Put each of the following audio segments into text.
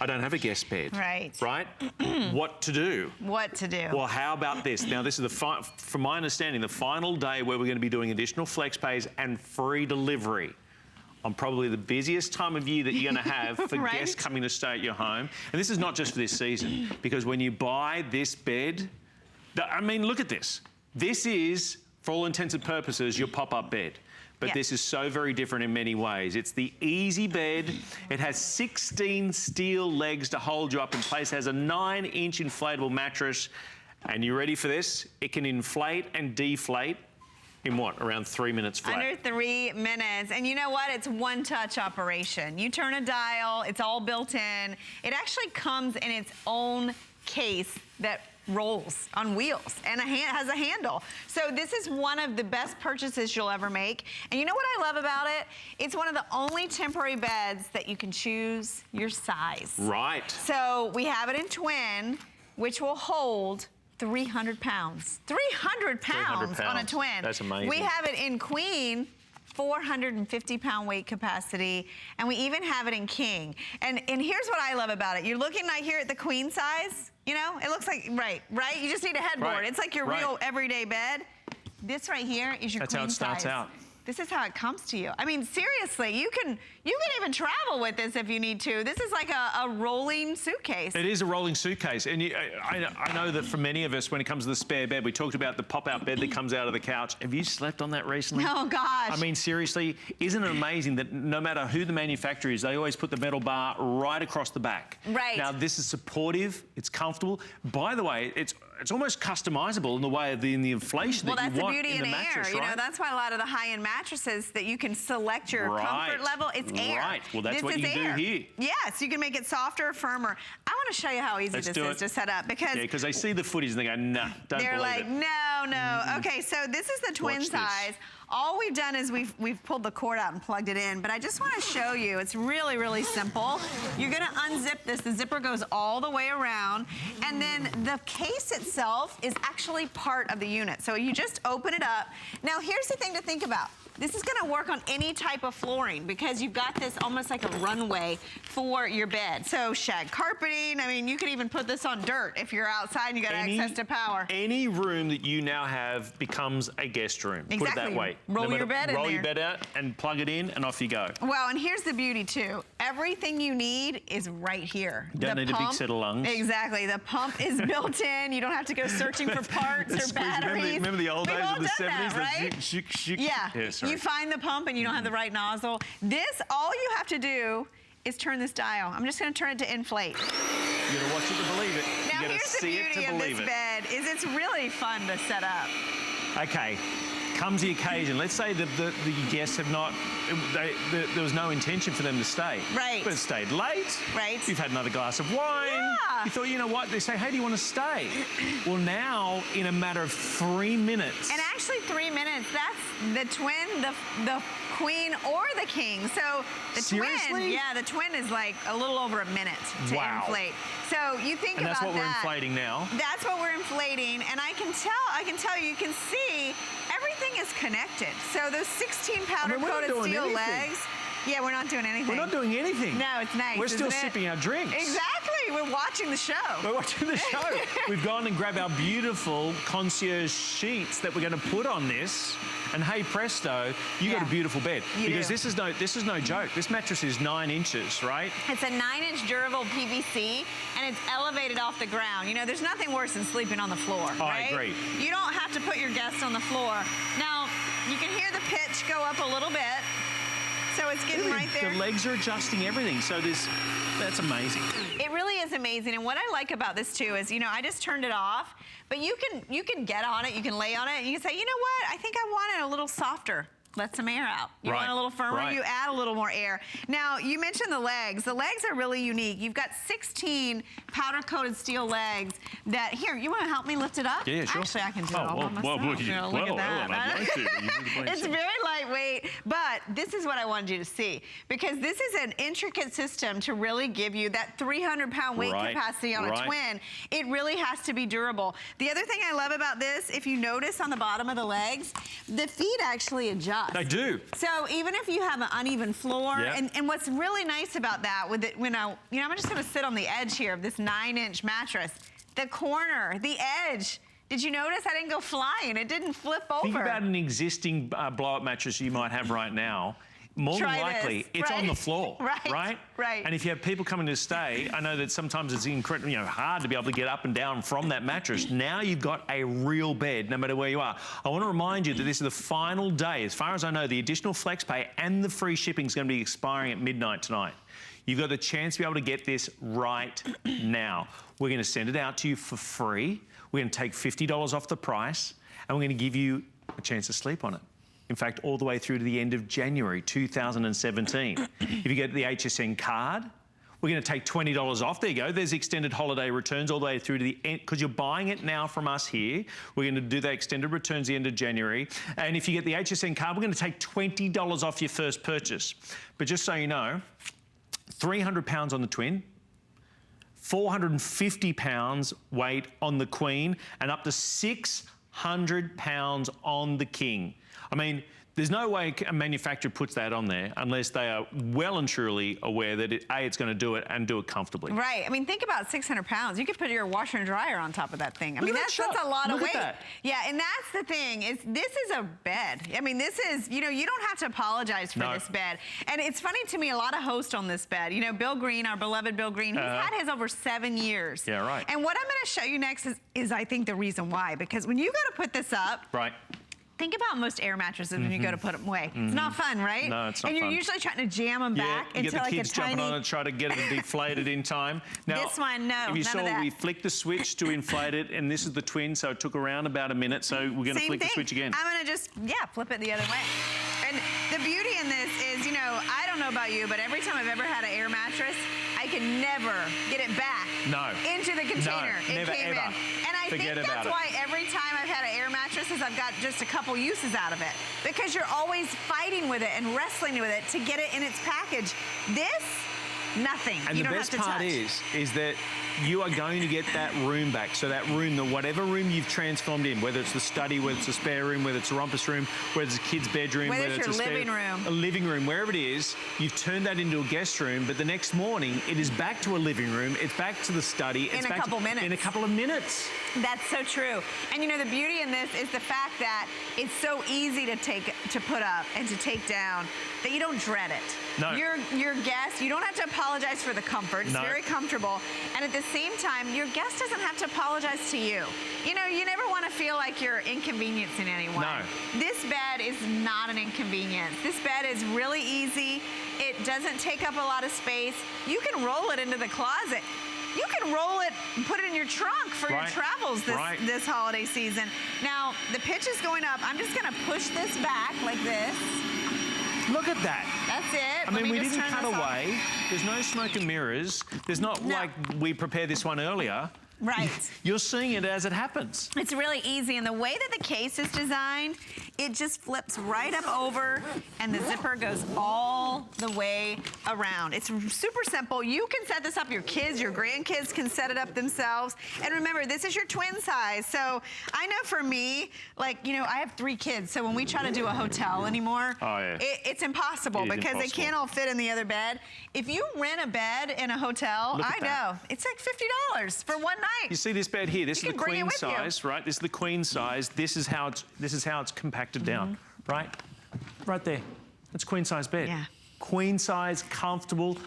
I don't have a guest bed. Right. Right? What to do? What to do? Well, how about this? Now, this is, from my understanding, the final day where we're going to be doing additional flex pays and free delivery on probably the busiest time of year that you're going to have for right? guests coming to stay at your home. And this is not just for this season, because when you buy this bed, I mean, look at this. This is, for all intents and purposes, your pop-up bed. But this is so very different in many ways. It's the easy bed. It has 16 steel legs to hold you up in place. It has a 9-inch inflatable mattress. And you ready for this? It can inflate and deflate in what, around 3 minutes flat? Under 3 minutes. And you know what? It's one touch operation. You turn a dial, it's all built in. It actually comes in its own case that rolls on wheels and has a handle. So this is one of the best purchases you'll ever make. And you know what I love about it? It's one of the only temporary beds that you can choose your size. Right. So we have it in twin, which will hold 300 pounds. 300 pounds on a twin. That's amazing. We have it in queen, 450-pound weight capacity, and we even have it in king. And here's what I love about it. You're looking right here at the queen size, you know? It looks like, right? You just need a headboard. Right. It's like your real everyday bed. This right here is your queen size. That's how it starts out. This is how it comes to you. I mean, seriously, you can even travel with this if you need to. This is like a rolling suitcase. It is a rolling suitcase. And I know that for many of us, when it comes to the spare bed, we talked about the pop-out bed that comes out of the couch. Have you slept on that recently? Oh, gosh. I mean, seriously, isn't it amazing that no matter who the manufacturer is, they always put the metal bar right across the back. Right. Now, this is supportive. It's comfortable. By the way, it's almost customizable in the way of the inflation that you want in the mattress, air. right? You know, that's why a lot of the high-end mattresses that you can select your comfort level, it's air. Right. Well, that's what you do here. Yes, you can make it softer or firmer. I want to show you how easy this is to set up because they see the footies and they go, nah, don't believe it. They're like, no. Okay, so this is the twin size. All we've done is we've pulled the cord out and plugged it in, but I just want to show you, it's really, really simple. You're gonna unzip this, the zipper goes all the way around, and then the case itself is actually part of the unit. So you just open it up. Now here's the thing to think about. This is gonna work on any type of flooring because you've got this almost like a runway for your bed. So shag carpeting, I mean, you could even put this on dirt if you're outside and you got access to power. Any room that you now have becomes a guest room. Exactly. Put it that way. Roll your bed in there. Roll your bed out and plug it in and off you go. Well, and here's the beauty too. Everything you need is right here. You don't need a big set of lungs. Exactly. The pump is built in. You don't have to go searching for parts or batteries. Remember the old days of the 70s? Right? Yeah. You find the pump and you don't have the right nozzle. This, all you have to do is turn this dial. I'm just gonna turn it to inflate. You're gonna watch it to believe it. Now here's the beauty of this bed, is it's really fun to set up. Okay. Comes the occasion. Let's say the guests have not, there was no intention for them to stay. Right. But stayed late. Right. You've had another glass of wine. Yeah. You thought, you know what? They say, hey, do you want to stay? Well, now, in a matter of 3 minutes. And actually 3 minutes, that's the twin, the queen, or the king. So the twin, the twin is like a little over a minute to inflate. So you think about that. And that's what we're inflating now. That's what we're inflating, and I can tell you, you can see everything is connected. So those 16 powder-coated steel legs. Yeah, we're not doing anything. We're not doing anything. No, it's nice. We're still sipping our drinks. Exactly. We're watching the show. We're watching the show. We've gone and grabbed our beautiful concierge sheets that we're going to put on this. And hey, presto, you got a beautiful bed. Because this is no joke. This mattress is 9 inches, right? It's a 9-inch durable PVC, and it's elevated off the ground. You know, there's nothing worse than sleeping on the floor, right? I agree. You don't have to put your guests on the floor. Now, you can hear the pitch go up a little bit. So it's getting right there. The legs are adjusting everything. So that's amazing. It really is amazing. And what I like about this too is, you know, I just turned it off, but you can get on it, you can lay on it, and you can say, you know what, I think I want it a little softer. Let some air out. You want a little firmer, you add a little more air. Now, you mentioned the legs. The legs are really unique. You've got 16 powder-coated steel legs that, here, you want to help me lift it up? Yeah, sure. Actually, I can do it all by myself. Look at that. I'd like to. It's very lightweight, but this is what I wanted you to see, because this is an intricate system to really give you that 300-pound weight capacity on a twin. It really has to be durable. The other thing I love about this, if you notice on the bottom of the legs, the feet actually adjust. adjust. They do. So even if you have an uneven floor, and what's really nice about that with it, I'm just gonna sit on the edge here of this 9-inch mattress. The corner, the edge. Did you notice I didn't go flying? It didn't flip over. Think about an existing blow-up mattress you might have right now. More than likely, it's on the floor, right? And if you have people coming to stay, I know that sometimes it's incredibly, hard to be able to get up and down from that mattress. Now you've got a real bed, no matter where you are. I want to remind you that this is the final day. As far as I know, the additional flex pay and the free shipping is going to be expiring at midnight tonight. You've got the chance to be able to get this right now. We're going to send it out to you for free. We're going to take $50 off the price, and we're going to give you a chance to sleep on it. In fact, all the way through to the end of January 2017. If you get the HSN card, we're going to take $20 off. There you go. There's extended holiday returns all the way through to the end, because you're buying it now from us here. We're going to do the extended returns the end of January. And if you get the HSN card, we're going to take $20 off your first purchase. But just so you know, 300 pounds on the twin, 450 pounds weight on the queen, and up to 600 pounds on the king. I mean, there's no way a manufacturer puts that on there unless they are well and truly aware that, it's going to do it and do it comfortably. Right. I mean, think about 600 pounds. You could put your washer and dryer on top of that thing. I mean, that's a lot of weight. Yeah, and that's the thing, is this is a bed. I mean, this is, you don't have to apologize for this bed. And it's funny to me, a lot of hosts on this bed. Bill Green, our beloved Bill Green, he's had his over 7 years. Yeah, right. And what I'm going to show you next is I think the reason why. Because when you go to put this up, think about most air mattresses when you go to put them away. It's not fun, right? No, it's not fun. And you're usually trying to jam them back into like a tiny... get the kids jumping on it, try to get it deflated in time. Now, this one, no, if you none saw, of that. we flicked the switch to inflate it, and this is the twin, so it took around about a minute, so we're going to flick the switch again. I'm going to just, flip it the other way. And the beauty in this is, I don't know about you, but every time I've ever had an air mattress, I can never get it back into the container. Never, it came ever. in. And I think that's why every time I've had an air mattress is I've got just a couple uses out of it. Because you're always fighting with it and wrestling with it to get it in its package. This, nothing. And you the don't best have to part touch. is that you are going to get that room back. So that room, whatever room you've transformed in, whether it's the study, whether it's a spare room, whether it's a rumpus room, whether it's a kid's bedroom, whether it's a living room. A living room, wherever it is, you've turned that into a guest room, but the next morning it is back to a living room, it's back to the study. In a couple minutes. In a couple of minutes. That's so true. And the beauty in this is the fact that it's so easy to put up and to take down that you don't dread it. No. Your guest, you don't have to apologize for the comfort. It's very comfortable. And at the same time, your guest doesn't have to apologize to you. You never want to feel like you're inconveniencing anyone. No. This bed is not an inconvenience. This bed is really easy. It doesn't take up a lot of space. You can roll it into the closet. You can roll it and put it in your trunk for your travels this holiday season. Now, the pitch is going up. I'm just going to push this back like this. Look at that. That's it. I mean, we didn't cut away. There's no smoke and mirrors. There's not like we prepared this one earlier. Right. You're seeing it as it happens. It's really easy. And the way that the case is designed, it just flips right up over and the zipper goes all the way around. It's super simple. You can set this up. Your kids, your grandkids can set it up themselves. And remember, this is your twin size. So I know for me, I have 3 kids. So when we try to do a hotel anymore, it's impossible because they can't all fit in the other bed. If you rent a bed in a hotel, I know, it's like $50 for one night. You see this bed here? This is the queen size, right? This is the queen size. This is how it's compacted down, right? Right there. That's queen size bed. Yeah. Queen size, comfortable,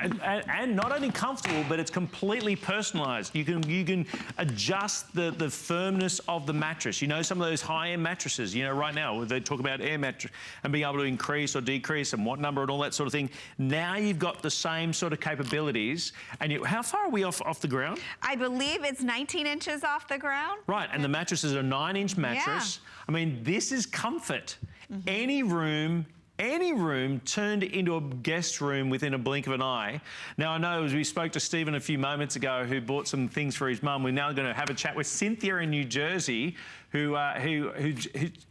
and not only comfortable, but it's completely personalized. You can adjust the firmness of the mattress. Some of those high-end mattresses, right now, they talk about air mattress and being able to increase or decrease and what number and all that sort of thing. Now you've got the same sort of capabilities. And how far are we off the ground? I believe it's 19 inches off the ground. Right, and the mattress is a 9-inch mattress. Yeah. I mean, this is comfort. Any room turned into a guest room within a blink of an eye. Now, I know as we spoke to Stephen a few moments ago who bought some things for his mum, we're now going to have a chat with Cynthia in New Jersey who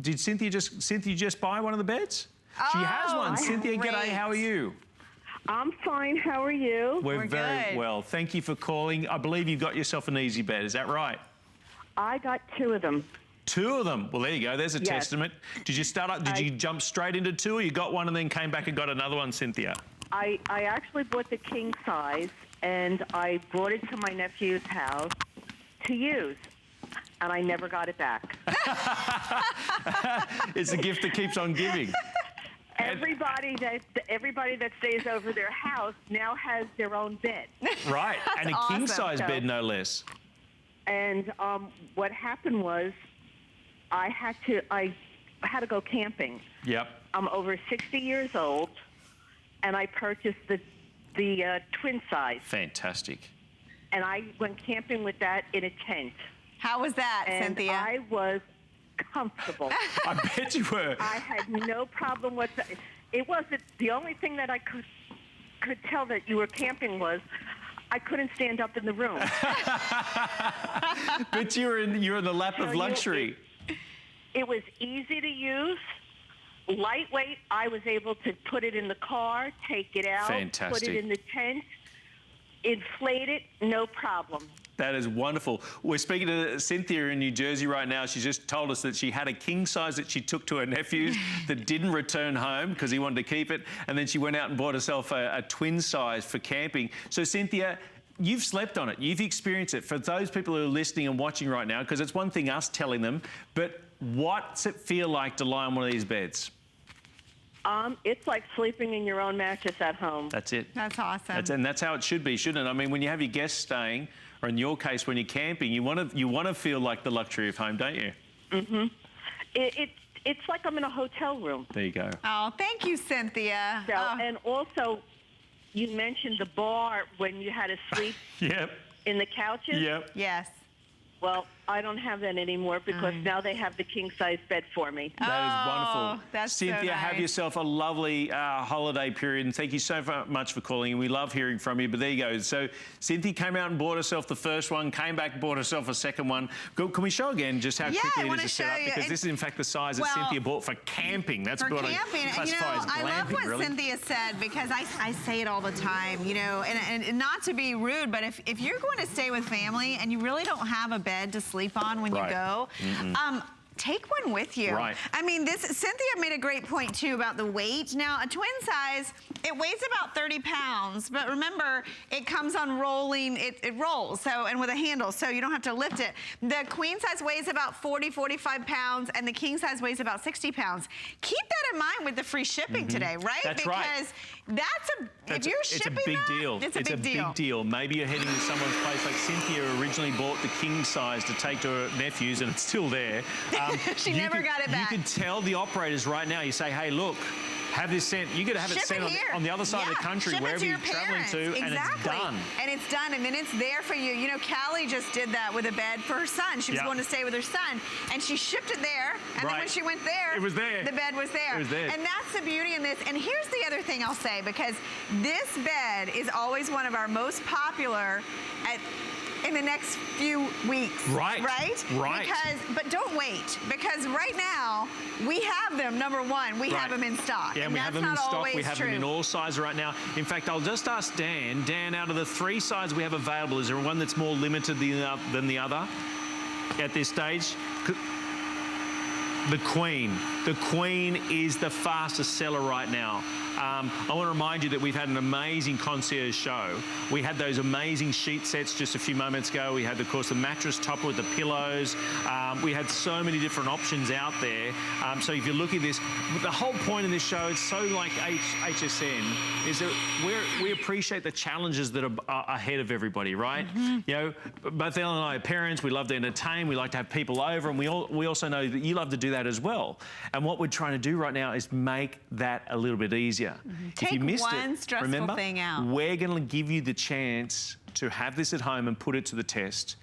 did Cynthia just buy one of the beds? She has one. Cynthia, g'day, how are you? I'm fine, how are you? We're very good. well. Thank you for calling. I believe you've got yourself an easy bed, is that right? I got 2 of them. 2 of them. Well, there you go. There's a Yes. testament. Did you start up? Did you jump straight into 2, or you got one and then came back and got another one, Cynthia? I actually bought the king size, and I brought it to my nephew's house to use, and I never got it back. It's a gift that keeps on giving. Everybody that stays over their house now has their own bed. Right, and a awesome. king-size bed, no less. And what happened was, I had to go camping. Yep. I'm over 60 years old, and I purchased the twin size. Fantastic. And I went camping with that in a tent. How was that, And Cynthia? I was comfortable. I bet you were. I had no problem with it. It wasn't the only thing that I could tell that you were camping was I couldn't stand up in the room. But you're in the lap of luxury. It was easy to use, lightweight. I was able to put it in the car, take it out, Fantastic. put it in the tent, inflate it, no problem. That is wonderful. We're speaking to Cynthia in New Jersey right now. She just told us that she had a king size that she took to her nephews that didn't return home because he wanted to keep it. And then she went out and bought herself a twin size for camping. So Cynthia, you've slept on it. You've experienced it. For those people who are listening and watching right now, because it's one thing us telling them, but what's it feel like to lie on one of these beds? It's like sleeping in your own mattress at home. That's it. That's awesome. And that's how it should be, shouldn't it? I mean, when you have your guests staying, or in your case, when you're camping, you want to feel like the luxury of home, don't you? Mm-hmm. It's like I'm in a hotel room. There you go. Oh, thank you, Cynthia. So, Oh. and also, you mentioned the bar when you had to sleep Yep. in the couches. Yep. Yes. Well, I don't have that anymore because now they have the king-size bed for me. That is wonderful. That's so Cynthia, have nice. yourself a lovely holiday period, and thank you so much for calling, and we love hearing from you, but there you go. So Cynthia came out and bought herself the first one, came back and bought herself a second one. Can we show again just how Yeah, quickly I it wanna is to set show up? you. Because this is, in fact, the size that Well, Cynthia bought for camping. That's For what camping, I and classify as I love glamping, what really. Cynthia said, because I say it all the time, and not to be rude, but if you're going to stay with family and you really don't have a bed to sleep on when you Right. go, take one with you. Right. I mean, Cynthia made a great point too about the weight. Now, a twin size, it weighs about 30 pounds, but remember, it comes on rolling, it rolls, and with a handle, so you don't have to lift it. The queen size weighs about 40, 45 pounds, and the king size weighs about 60 pounds. Keep that in mind with the free shipping today, right? That's right. Because if you're shipping it's a big that, deal. it's a big deal. Big deal. Maybe you're heading to someone's place like Cynthia originally bought the king size to take to her nephews, and it's still there. She never got it back. You can tell the operators right now. You say, hey, look, have this sent. You got to have it sent on the other side of the country, ship wherever it to you're your traveling parents. to, and it's done. And it's done, and then it's there for you. You know, Callie just did that with a bed for her son. She was going to stay with her son, and she shipped it there, and then when she went there, it was there. The bed was there. It was there. And that's the beauty in this. And here's the other thing I'll say, because this bed is always one of our most popular in the next few weeks. Right. Right? But don't wait, because right now, we have them, number one, we have them in stock. Yeah, and we have that's them in not stock. always We have true. them in all sizes right now. In fact, I'll just ask Dan. Dan, out of the 3 sizes we have available, is there one that's more limited than the other at this stage? The Queen. The Queen is the fastest seller right now. I want to remind you that we've had an amazing concierge show. We had those amazing sheet sets just a few moments ago. We had, of course, the mattress topper with the pillows. We had so many different options out there. So if you look at this, the whole point of this show, it's so like HSN, is that we appreciate the challenges that are ahead of everybody, right? You know, both Ellen and I are parents. We love to entertain. We like to have people over, and we also know that you love to do that as well. And what we're trying to do right now is make that a little bit easier. Take if you missed one it, stressful remember, thing out. we're going to give you the chance to have this at home and put it to the test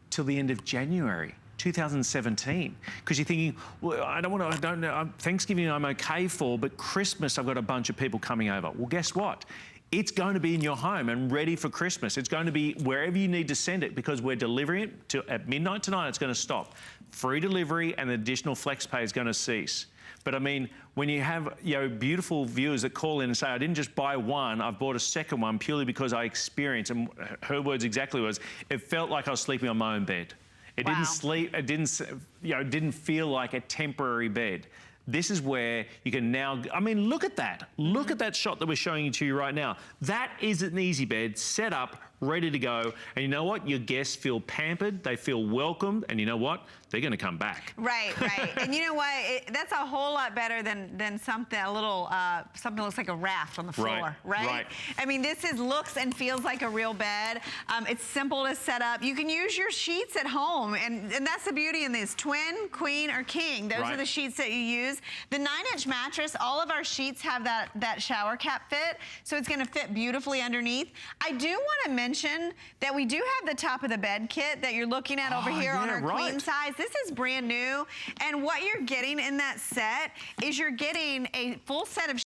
till the end of January 2017. Because you're thinking, well, I don't know, Thanksgiving I'm okay for, but Christmas I've got a bunch of people coming over. Well, guess what? It's going to be in your home and ready for Christmas. It's going to be wherever you need to send it, because we're delivering it at midnight tonight. It's going to stop. Free delivery and the additional flex pay is going to cease. But I mean, when you have beautiful viewers that call in and say, I didn't just buy one, I've bought a second one purely because I experienced, and her words exactly was, it felt like I was sleeping on my own bed. It Wow. didn't sleep, it didn't, it didn't feel like a temporary bed. This is where you can now, I mean, look at that. Look at that shot that we're showing to you right now. That is an easy bed, set up, ready to go. And you know what? Your guests feel pampered, they feel welcomed, and you know what? They're gonna come back. Right, right. And you know what? That's a whole lot better than something, something that looks like a raft on the floor, right? I mean, this looks and feels like a real bed. It's simple to set up. You can use your sheets at home, and that's the beauty in this. Twin, queen, or king. Those are the sheets that you use. The 9-inch mattress, all of our sheets have that shower cap fit, so it's gonna fit beautifully underneath. I do wanna mention that we do have the top of the bed kit that you're looking at over here on our queen size. This is brand new, and what you're getting in that set is you're getting a full set of